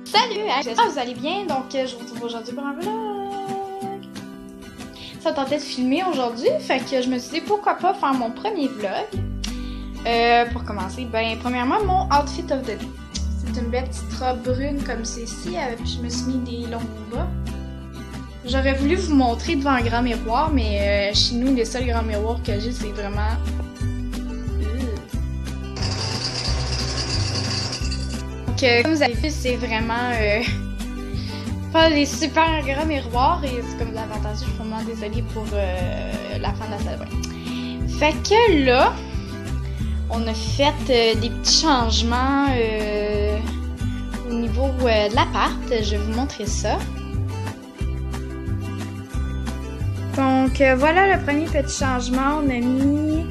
Salut, j'espère que vous allez bien. Donc, je vous retrouve aujourd'hui pour un vlog. Ça tentait de filmer aujourd'hui, fait que je me suis dit pourquoi pas faire mon premier vlog. Pour commencer, premièrement, mon outfit of the day. C'est une belle petite robe brune comme celle-ci, puis je me suis mis des longs bas. J'aurais voulu vous montrer devant un grand miroir, mais chez nous, les seuls grands miroirs que j'ai, c'est vraiment... Donc, comme vous avez vu, c'est vraiment pas les super grands miroirs, et c'est comme l'avantage, je suis vraiment désolée pour la fin de la salle de bain. Fait que là, on a fait des petits changements au niveau de l'appart. Je vais vous montrer ça. Donc voilà le premier petit changement. On a mis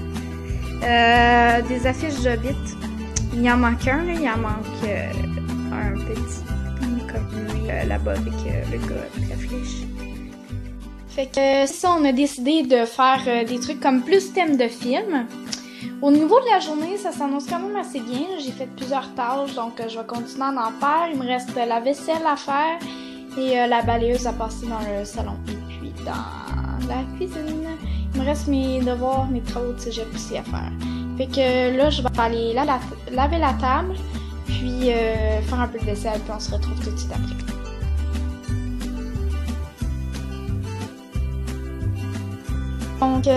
des affiches Jobbit. Il en manque un, là. Il en manque un petit comme lui là-bas avec le gars avec la flèche. Fait que ça, on a décidé de faire des trucs comme plus thème de film. Au niveau de la journée, ça s'annonce quand même assez bien. J'ai fait plusieurs tâches, donc je vais continuer à en faire. Il me reste la vaisselle à faire et la balayeuse à passer dans le salon. Et puis dans la cuisine, il me reste mes devoirs, mes travaux de cégep aussi à faire. Fait que là, je vais aller laver la table, puis faire un peu de vaisselle, puis on se retrouve tout de suite après. Donc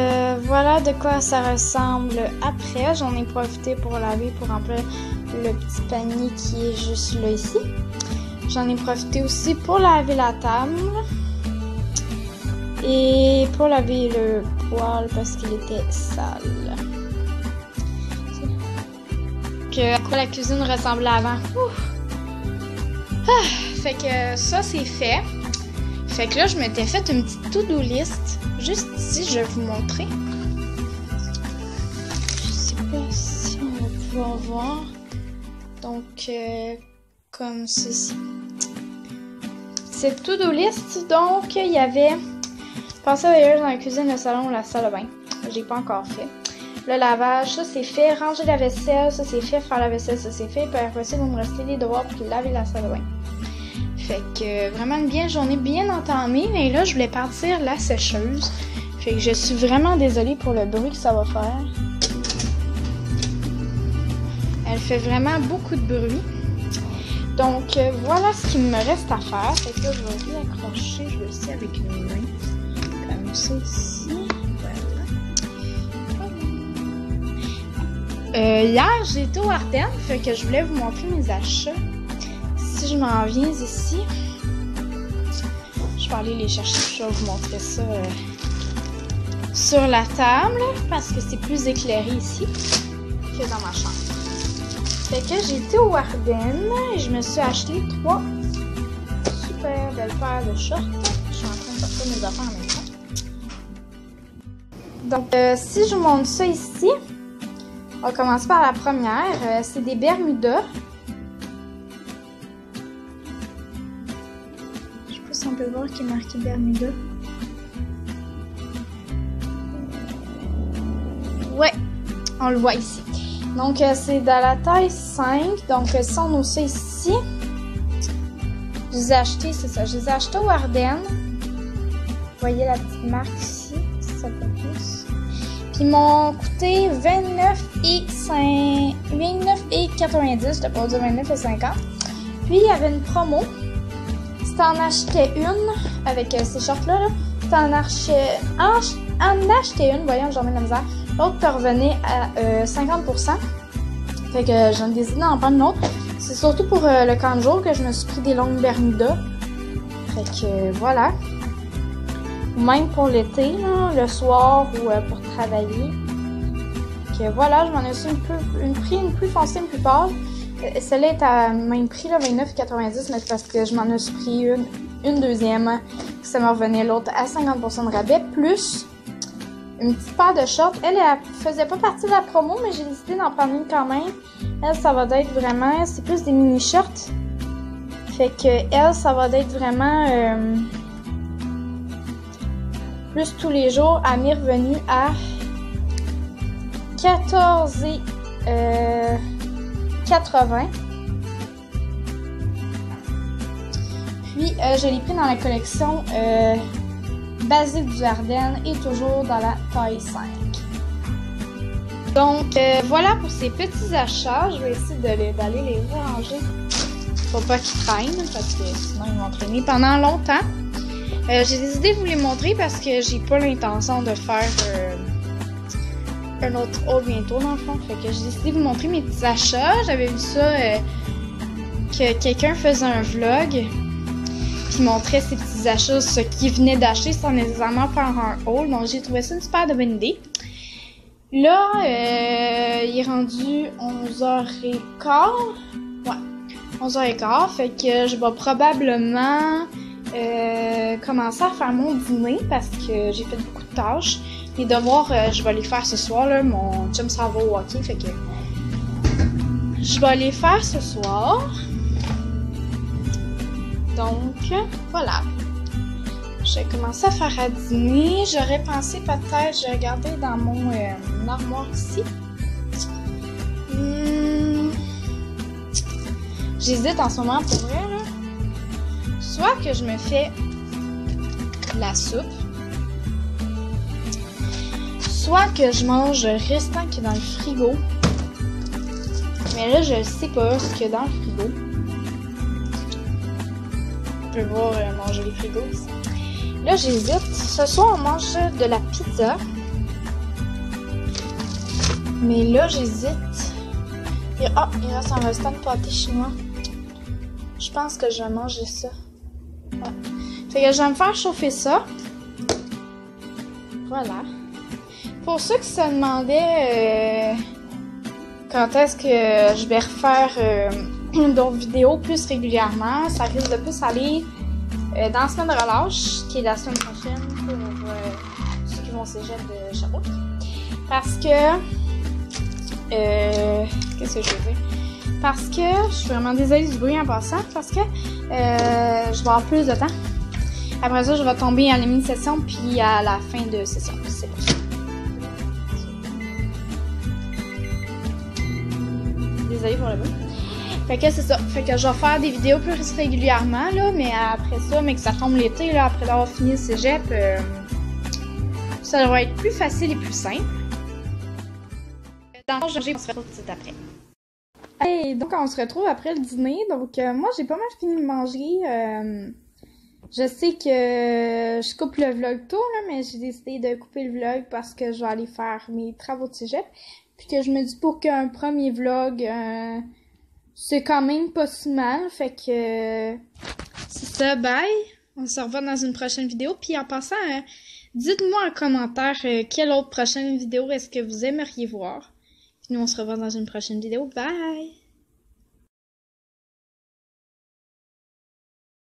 voilà de quoi ça ressemble après. J'en ai profité pour laver, pour remplir le petit panier qui est juste là ici. J'en ai profité aussi pour laver la table et pour laver le poêle parce qu'il était sale. À quoi la cuisine ressemblait avant. Fait que ça c'est fait. Fait que là je m'étais fait une petite to-do list. Juste ici, je vais vous montrer. Je sais pas si on va pouvoir voir. Donc comme ceci. Cette to-do list, donc il y avait passer la veilleuse dans la cuisine, le salon, la salle de bain. J'ai pas encore fait. Le lavage, ça c'est fait. Ranger la vaisselle, ça c'est fait. Faire la vaisselle, ça c'est fait. Puis après ça, il va me rester les devoirs pour laver la salle de bain. Fait que vraiment une journée bien entamée. Mais là, je voulais partir la sécheuse. Fait que je suis vraiment désolée pour le bruit que ça va faire. Elle fait vraiment beaucoup de bruit. Donc voilà ce qu'il me reste à faire. Fait que là, je vais réaccrocher. Je vais essayer avec une main. Comme ça ici. Hier, j'étais au Ardennes, fait que je voulais vous montrer mes achats. Si je m'en viens ici, je vais aller les chercher, je vais vous montrer ça sur la table, parce que c'est plus éclairé ici que dans ma chambre. Fait que j'étais au Ardennes et je me suis acheté 3 super belles paires de shorts. Je suis en train de sortir mes affaires en même temps. Donc, si je vous montre ça ici, on va commencer par la première. C'est des Bermudas. Je sais pas si on peut voir qu'il est marqué Bermuda. Ouais, on le voit ici. Donc, c'est dans la taille 5. Donc, si on ouvre ça ici, je les ai achetés, c'est ça. Je les ai achetés au Ardennes. Vous voyez la petite marque ici, si ça fait plus. Ils m'ont coûté 29,90$. J'étais pas dire 29,50$. Puis il y avait une promo. Si t'en achetais une avec ces shorts-là, si t'en achetais une, voyons, j'en mets de la misère. L'autre te revenait à 50%. Fait que j'en ai décidé d'en prendre une autre. C'est surtout pour le camp de jour que je me suis pris des longues Bermudas. Fait que voilà. Même pour l'été, le soir ou pour travailler. Donc voilà, je m'en ai aussi pris une plus foncée, une plus pâle. Celle-là est à même prix, 29,90$, mais c'est parce que je m'en ai pris une deuxième. Ça me revenait l'autre à 50% de rabais, plus une petite paire de shorts. Elle faisait pas partie de la promo, mais j'ai décidé d'en prendre une quand même. Elle, ça va être vraiment, c'est plus des mini-shorts. Fait que elle, ça va être vraiment... plus tous les jours, elle m'est revenue à 14,80$. Puis, je l'ai pris dans la collection Basique du Ardennes et toujours dans la taille 5. Donc, voilà pour ces petits achats. Je vais essayer d'aller les ranger. Faut pas qu'ils traînent, parce que sinon ils vont traîner pendant longtemps. J'ai décidé de vous les montrer parce que j'ai pas l'intention de faire un autre haul bientôt, dans le fond. Fait que j'ai décidé de vous montrer mes petits achats. J'avais vu ça, que quelqu'un faisait un vlog qui montrait ses petits achats, ce qu'il venait d'acheter sans nécessairement faire un haul. Donc, j'ai trouvé ça une super bonne idée. Là, il est rendu 11h15. Ouais, 11h15. Fait que je vais probablement commencer à faire mon dîner parce que j'ai fait beaucoup de tâches. Les devoirs, je vais les faire ce soir. Là. Mon chum s'en va au hockey. Fait que je vais les faire ce soir. Donc, voilà. Je vais commencer à faire à dîner. J'aurais pensé peut-être, je vais regarder dans mon armoire ici. J'hésite en ce moment pour vrai, là. Soit que je me fais la soupe, soit que je mange le restant qui est dans le frigo. Mais là, je ne sais pas ce qu'il y a dans le frigo. Je peux voir manger les frigos ici. Là, j'hésite. Ce soir, on mange de la pizza. Mais là, j'hésite. Il reste un restant de pâté chinois. Je pense que je vais manger ça. Ouais. Fait que je vais me faire chauffer ça. Voilà. Pour ceux qui se demandaient quand est-ce que je vais refaire d'autres vidéos plus régulièrement, ça risque de plus aller dans la semaine de relâche, qui est la semaine prochaine pour ceux qui vont au cégep de Sherbrooke. Parce que... qu'est-ce que je veux dire? Parce que... Je suis vraiment désolée du bruit en passant. Parce que je vais avoir plus de temps. Après ça, je vais tomber à la mini-session puis à la fin de session. C'est pour ça. Désolée pour le bruit. Fait que c'est ça. Fait que je vais faire des vidéos plus régulièrement, là, mais après ça, mais que ça tombe l'été, là, après avoir fini le cégep, ça devrait être plus facile et plus simple. Dans le fond, je se retrouve tout de suite après. Hey, donc on se retrouve après le dîner. Donc moi, j'ai pas mal fini de manger. Je sais que je coupe le vlog tôt, là, mais j'ai décidé de couper le vlog parce que je vais aller faire mes travaux de cégep. Puis que je me dis pour qu'un premier vlog... c'est quand même pas si mal, fait que c'est ça, bye! On se revoit dans une prochaine vidéo, puis en passant, dites-moi en commentaire quelle autre prochaine vidéo est-ce que vous aimeriez voir. Puis nous, on se revoit dans une prochaine vidéo, bye!